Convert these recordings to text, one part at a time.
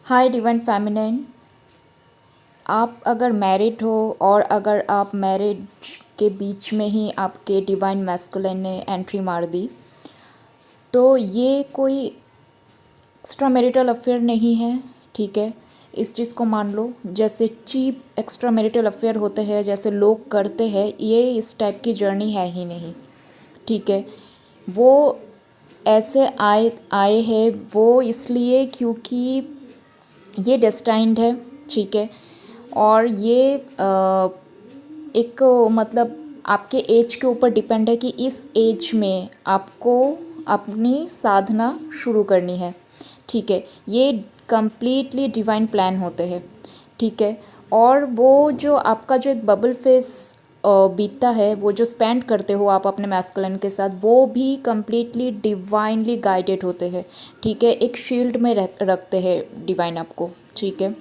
हाय divine feminine. आप अगर married हो और अगर आप मैरिज के बीच में ही आपके डिवाइन मैस्कुलिन ने एंट्री मार दी तो ये कोई एक्स्ट्रा मैरिटल अफेयर नहीं है। ठीक है, इस चीज़ को मान लो। जैसे चीप एक्स्ट्रा मैरिटल अफेयर होते हैं, जैसे लोग करते हैं, ये इस टाइप की जर्नी है ही नहीं। ठीक है, वो ऐसे आए आए हैं वो इसलिए क्योंकि ये डेस्टाइंड है। ठीक है, और ये एक मतलब आपके एज के ऊपर डिपेंड है कि इस एज में आपको अपनी साधना शुरू करनी है। ठीक है, ये कंप्लीटली डिवाइन प्लान होते हैं। ठीक है, और वो जो आपका जो एक बबल फेस बीतता है, वो जो स्पेंड करते हो आप अपने मैस्कुलिन के साथ, वो भी कंप्लीटली डिवाइनली गाइडेड होते हैं। ठीक है, एक शील्ड में रखते हैं डिवाइन आपको। ठीक है,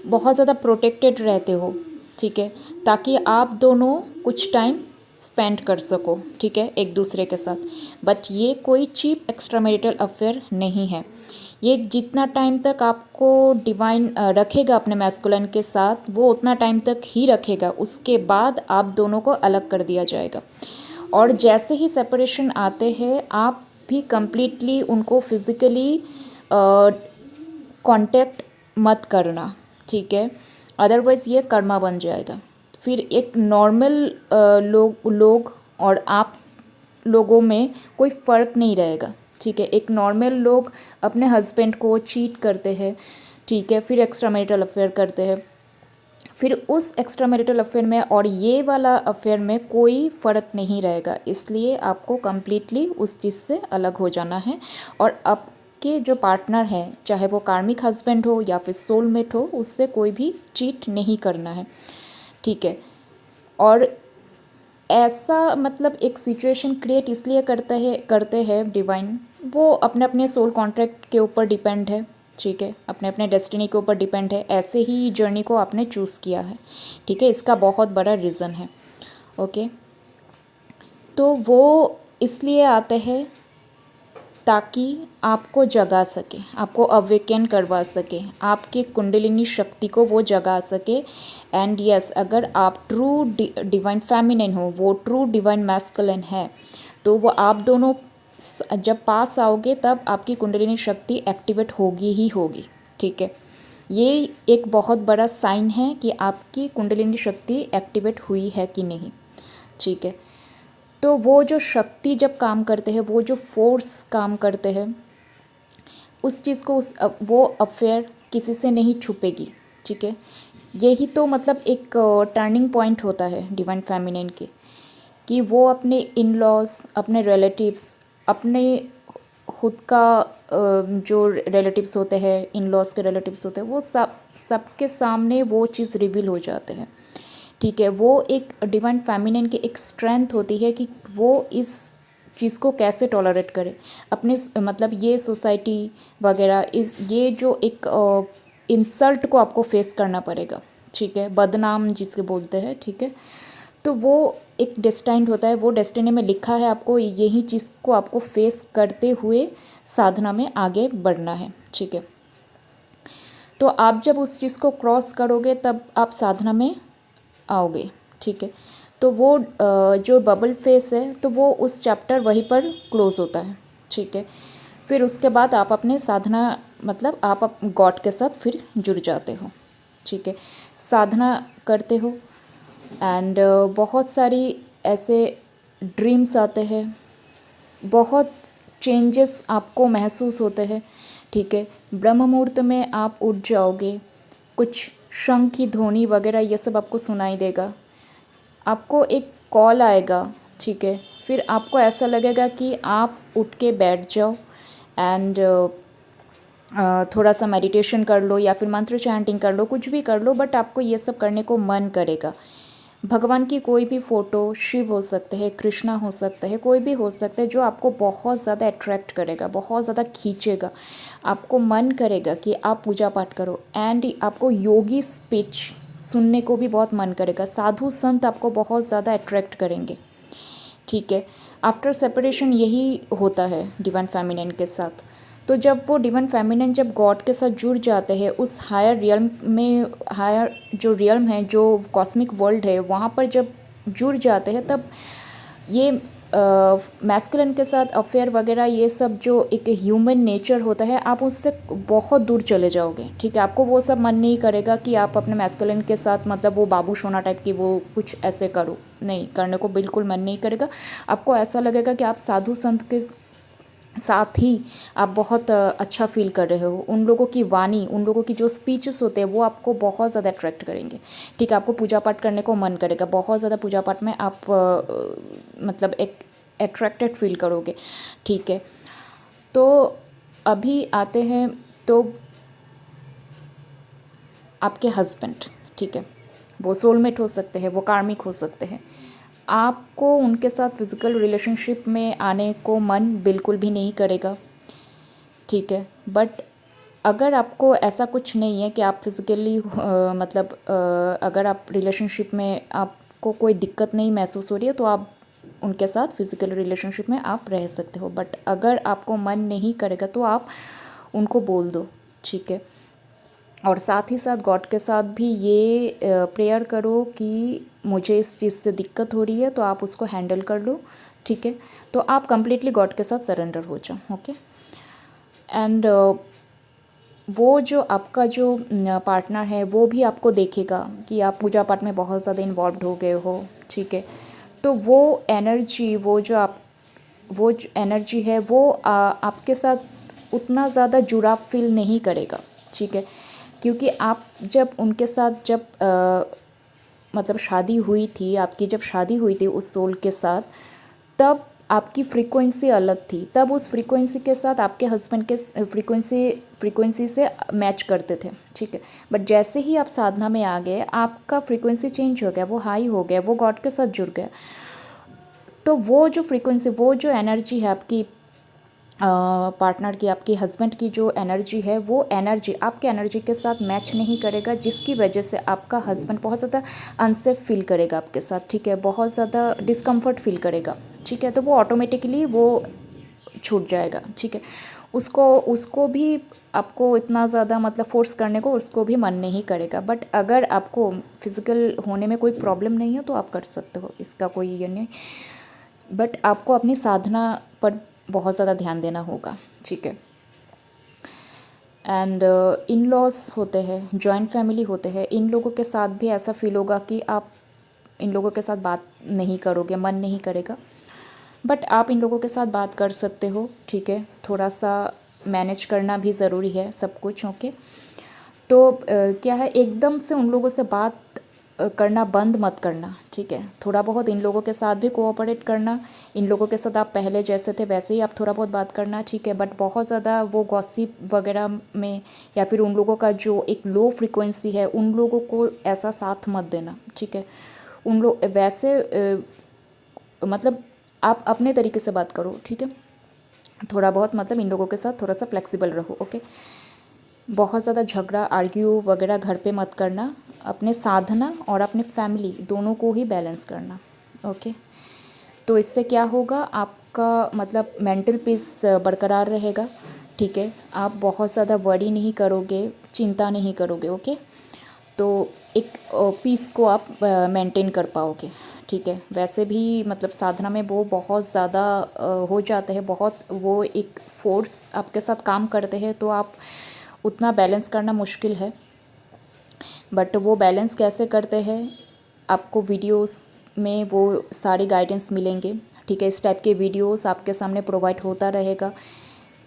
बहुत ज़्यादा प्रोटेक्टेड रहते हो। ठीक है, ताकि आप दोनों कुछ टाइम स्पेंड कर सको। ठीक है, एक दूसरे के साथ। बट ये कोई चीप एक्स्ट्रा मैरिटल अफेयर नहीं है। ये जितना टाइम तक आपको डिवाइन रखेगा अपने मैस्कुलिन के साथ, वो उतना टाइम तक ही रखेगा। उसके बाद आप दोनों को अलग कर दिया जाएगा। और जैसे ही सेपरेशन आते हैं, आप भी कंप्लीटली उनको फिज़िकली कांटेक्ट मत करना। ठीक है, अदरवाइज़ ये कर्मा बन जाएगा। फिर एक नॉर्मल लोग और आप लोगों में कोई फ़र्क नहीं रहेगा। ठीक है, एक नॉर्मल लोग अपने हस्बैंड को चीट करते हैं। ठीक है, फिर एक्स्ट्रा मैरिटल अफेयर करते हैं। फिर उस एक्स्ट्रा मैरिटल अफेयर में और ये वाला अफेयर में कोई फ़र्क नहीं रहेगा। इसलिए आपको कम्प्लीटली उस चीज़ से अलग हो जाना है। और आपके जो पार्टनर हैं, चाहे वो कार्मिक हस्बैंड हो या फिर सोलमेट हो, उससे कोई भी चीट नहीं करना है। ठीक है, और ऐसा मतलब एक सिचुएशन क्रिएट इसलिए करते हैं डिवाइन, वो अपने अपने सोल कॉन्ट्रैक्ट के ऊपर डिपेंड है। ठीक है, अपने अपने डेस्टिनी के ऊपर डिपेंड है। ऐसे ही जर्नी को आपने चूज़ किया है। ठीक है, इसका बहुत बड़ा रीज़न है। ओके, तो वो इसलिए आते हैं ताकि आपको जगा सके, आपको अवेकन करवा सके, आपकी कुंडलिनी शक्ति को वो जगा सके। एंड यस, अगर आप ट्रू डिवाइन फेमिनिन हो, वो ट्रू डिवाइन मैस्कुलिन है, तो वो आप दोनों जब पास आओगे तब आपकी कुंडलिनी शक्ति एक्टिवेट होगी ही होगी। ठीक है, ये एक बहुत बड़ा साइन है कि आपकी कुंडलिनी शक्ति एक्टिवेट हुई है कि नहीं। ठीक है, तो वो जो शक्ति जब काम करते हैं, वो जो फोर्स काम करते हैं, उस चीज़ को वो अफेयर किसी से नहीं छुपेगी। ठीक है, यही तो मतलब एक टर्निंग पॉइंट होता है डिवाइन फेमिनिन की, कि वो अपने इन लॉज, अपने रिलेटिव्स, अपने खुद का जो रिलेटिव्स होते हैं, इन लॉज के रिलेटिव्स होते हैं, वो सबके सामने वो चीज़ रिवील हो जाते हैं। ठीक है, वो एक डिवाइन फेमिनिन की एक स्ट्रेंथ होती है कि वो इस चीज़ को कैसे टॉलरेट करे। अपने मतलब ये सोसाइटी वगैरह, इस ये जो एक इंसल्ट को आपको फेस करना पड़ेगा। ठीक है, बदनाम जिसके बोलते हैं। ठीक है, तो वो एक डेस्टाइंड होता है, वो डेस्टिनी में लिखा है, आपको यही चीज़ को आपको फेस करते हुए साधना में आगे बढ़ना है। ठीक है, तो आप जब उस चीज़ को क्रॉस करोगे तब आप साधना में आओगे। ठीक है, तो वो जो बबल फेस है, तो वो उस चैप्टर वहीं पर क्लोज़ होता है। ठीक है, फिर उसके बाद आप अपने साधना मतलब आप गॉड के साथ फिर जुड़ जाते हो। ठीक है, साधना करते हो एंड बहुत सारी ऐसे ड्रीम्स आते हैं, बहुत चेंजेस आपको महसूस होते हैं। ठीक है, ब्रह्म मुहूर्त में आप उठ जाओगे, कुछ शंख की ध्वनि वगैरह ये सब आपको सुनाई देगा, आपको एक कॉल आएगा। ठीक है, फिर आपको ऐसा लगेगा कि आप उठ के बैठ जाओ एंड थोड़ा सा मेडिटेशन कर लो या फिर मंत्र चैंटिंग कर लो, कुछ भी कर लो, बट आपको ये सब करने को मन करेगा। भगवान की कोई भी फ़ोटो, शिव हो सकते हैं, कृष्णा हो सकते हैं, कोई भी हो सकते हैं, जो आपको बहुत ज़्यादा अट्रैक्ट करेगा, बहुत ज़्यादा खींचेगा, आपको मन करेगा कि आप पूजा पाठ करो। एंड आपको योगी स्पीच सुनने को भी बहुत मन करेगा, साधु संत आपको बहुत ज़्यादा अट्रैक्ट करेंगे। ठीक है, आफ्टर सेपरेशन यही होता है डिवाइन फेमिनिन के साथ। तो जब वो डिवाइन फेमिनिन जब गॉड के साथ जुड़ जाते हैं उस हायर रियल्म में, हायर जो रियल्म है, जो कॉस्मिक वर्ल्ड है, वहाँ पर जब जुड़ जाते हैं तब ये मैस्कुलिन के साथ अफेयर वगैरह ये सब जो एक ह्यूमन नेचर होता है, आप उससे बहुत दूर चले जाओगे। ठीक है, आपको वो सब मन नहीं करेगा कि आप अपने मैस्कुलिन के साथ मतलब वो बाबू सोना टाइप की वो कुछ ऐसे करो, नहीं करने को बिल्कुल मन नहीं करेगा। आपको ऐसा लगेगा कि आप साधु संत के साथ ही आप बहुत अच्छा फील कर रहे हो। उन लोगों की वाणी, उन लोगों की जो स्पीचेस होते हैं वो आपको बहुत ज़्यादा अट्रैक्ट करेंगे। ठीक है, आपको पूजा पाठ करने को मन करेगा, बहुत ज़्यादा पूजा पाठ में आप मतलब एक अट्रैक्टेड फील करोगे। ठीक है, तो अभी आते हैं तो आपके हस्बैंड, ठीक है, वो सोलमेट हो सकते हैं, वो कार्मिक हो सकते हैं। आपको उनके साथ फिज़िकल रिलेशनशिप में आने को मन बिल्कुल भी नहीं करेगा। ठीक है, बट अगर आपको ऐसा कुछ नहीं है कि आप फिज़िकली मतलब अगर आप रिलेशनशिप में आपको कोई दिक्कत नहीं महसूस हो रही है तो आप उनके साथ फिज़िकल रिलेशनशिप में आप रह सकते हो। बट अगर आपको मन नहीं करेगा तो आप उनको बोल दो। ठीक है, और साथ ही साथ गॉड के साथ भी ये प्रेयर करो कि मुझे इस चीज़ से दिक्कत हो रही है तो आप उसको हैंडल कर लो। ठीक है, तो आप कंप्लीटली गॉड के साथ सरेंडर हो जाओ। ओके, एंड वो जो आपका जो पार्टनर है वो भी आपको देखेगा कि आप पूजा पाठ में बहुत ज़्यादा इन्वॉल्व हो गए हो। ठीक है, तो वो एनर्जी, वो जो एनर्जी है वो आपके साथ उतना ज़्यादा जुड़ाव फील नहीं करेगा। ठीक है, क्योंकि आप जब उनके साथ जब मतलब शादी हुई थी, आपकी जब शादी हुई थी उस सोल के साथ, तब आपकी फ्रीक्वेंसी अलग थी। तब उस फ्रीक्वेंसी के साथ आपके हस्बैंड के फ्रीक्वेंसी से मैच करते थे। ठीक है, बट जैसे ही आप साधना में आ गए आपका फ्रीक्वेंसी चेंज हो गया, वो हाई हो गया, वो गॉड के साथ जुड़ गया। तो वो जो फ्रीक्वेंसी, वो जो एनर्जी है आपकी पार्टनर की, आपकी हस्बैंड की जो एनर्जी है, वो एनर्जी आपके एनर्जी के साथ मैच नहीं करेगा, जिसकी वजह से आपका हस्बैंड बहुत ज़्यादा अनसेफ फील करेगा आपके साथ। ठीक है, बहुत ज़्यादा डिस्कम्फर्ट फील करेगा। ठीक है, तो वो ऑटोमेटिकली वो छूट जाएगा। ठीक है, उसको भी आपको इतना ज़्यादा मतलब फोर्स करने को उसको भी मन नहीं करेगा। बट अगर आपको फिज़िकल होने में कोई प्रॉब्लम नहीं है तो आप कर सकते हो, इसका कोई ये नहीं। बट आपको अपनी साधना पर बहुत ज़्यादा ध्यान देना होगा। ठीक है, एंड इन लॉज होते हैं, जॉइंट फैमिली होते हैं, इन लोगों के साथ भी ऐसा फील होगा कि आप इन लोगों के साथ बात नहीं करोगे, मन नहीं करेगा। बट आप इन लोगों के साथ बात कर सकते हो। ठीक है, थोड़ा सा मैनेज करना भी ज़रूरी है सब कुछ। ओके, तो क्या है, एकदम से उन लोगों से बात करना बंद मत करना। ठीक है, थोड़ा बहुत इन लोगों के साथ भी कोऑपरेट करना। इन लोगों के साथ आप पहले जैसे थे वैसे ही आप थोड़ा बहुत बात करना। ठीक है, बट बहुत ज़्यादा वो गॉसिप वगैरह में या फिर उन लोगों का जो एक लो फ्रिक्वेंसी है उन लोगों को ऐसा साथ मत देना। ठीक है, उन लोग वैसे मतलब आप अपने तरीके से बात करो। ठीक है, थोड़ा बहुत मतलब इन लोगों के साथ थोड़ा सा फ्लेक्सिबल रहो। ओके, बहुत ज़्यादा झगड़ा आर्ग्यू वगैरह घर पे मत करना। अपने साधना और अपने फैमिली दोनों को ही बैलेंस करना। ओके, तो इससे क्या होगा, आपका मतलब मेंटल पीस बरकरार रहेगा। ठीक है, आप बहुत ज़्यादा वरी नहीं करोगे, चिंता नहीं करोगे। ओके, तो एक पीस को आप मेंटेन कर पाओगे। ठीक है, वैसे भी मतलब साधना में वो बहुत ज़्यादा हो जाते हैं, बहुत वो एक फोर्स आपके साथ काम करते हैं, तो आप उतना बैलेंस करना मुश्किल है। बट वो बैलेंस कैसे करते हैं, आपको वीडियोस में वो सारी गाइडेंस मिलेंगे। ठीक है, इस टाइप के वीडियोस आपके सामने प्रोवाइड होता रहेगा।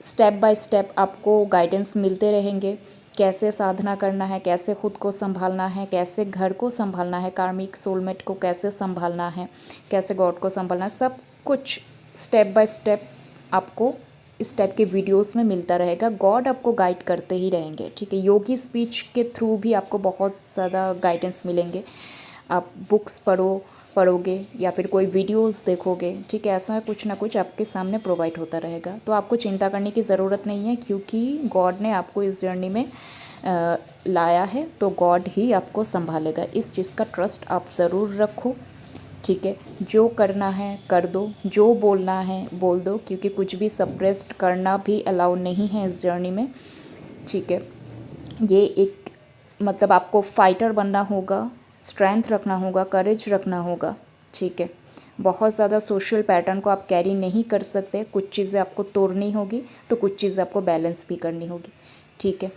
स्टेप बाय स्टेप आपको गाइडेंस मिलते रहेंगे, कैसे साधना करना है, कैसे खुद को संभालना है, कैसे घर को संभालना है, कार्मिक सोलमेट को कैसे संभालना है, कैसे गॉड को संभालना है, सब कुछ स्टेप बाय स्टेप आपको इस टाइप के वीडियोस में मिलता रहेगा। गॉड आपको गाइड करते ही रहेंगे। ठीक है, योगी स्पीच के थ्रू भी आपको बहुत ज़्यादा गाइडेंस मिलेंगे। आप बुक्स पढ़ोगे या फिर कोई वीडियोस देखोगे। ठीक है, ऐसा कुछ ना कुछ आपके सामने प्रोवाइड होता रहेगा। तो आपको चिंता करने की ज़रूरत नहीं है, क्योंकि गॉड ने आपको इस जर्नी में लाया है, तो गॉड ही आपको संभालेगा। इस चीज़ का ट्रस्ट आप ज़रूर रखो। ठीक है, जो करना है कर दो, जो बोलना है बोल दो, क्योंकि कुछ भी सप्रेस्ड करना भी अलाउ नहीं है इस जर्नी में। ठीक है, ये एक मतलब आपको फाइटर बनना होगा, स्ट्रेंथ रखना होगा, करेज रखना होगा। ठीक है, बहुत ज़्यादा सोशल पैटर्न को आप कैरी नहीं कर सकते, कुछ चीज़ें आपको तोड़नी होगी तो कुछ चीज़ें आपको बैलेंस भी करनी होगी। ठीक है,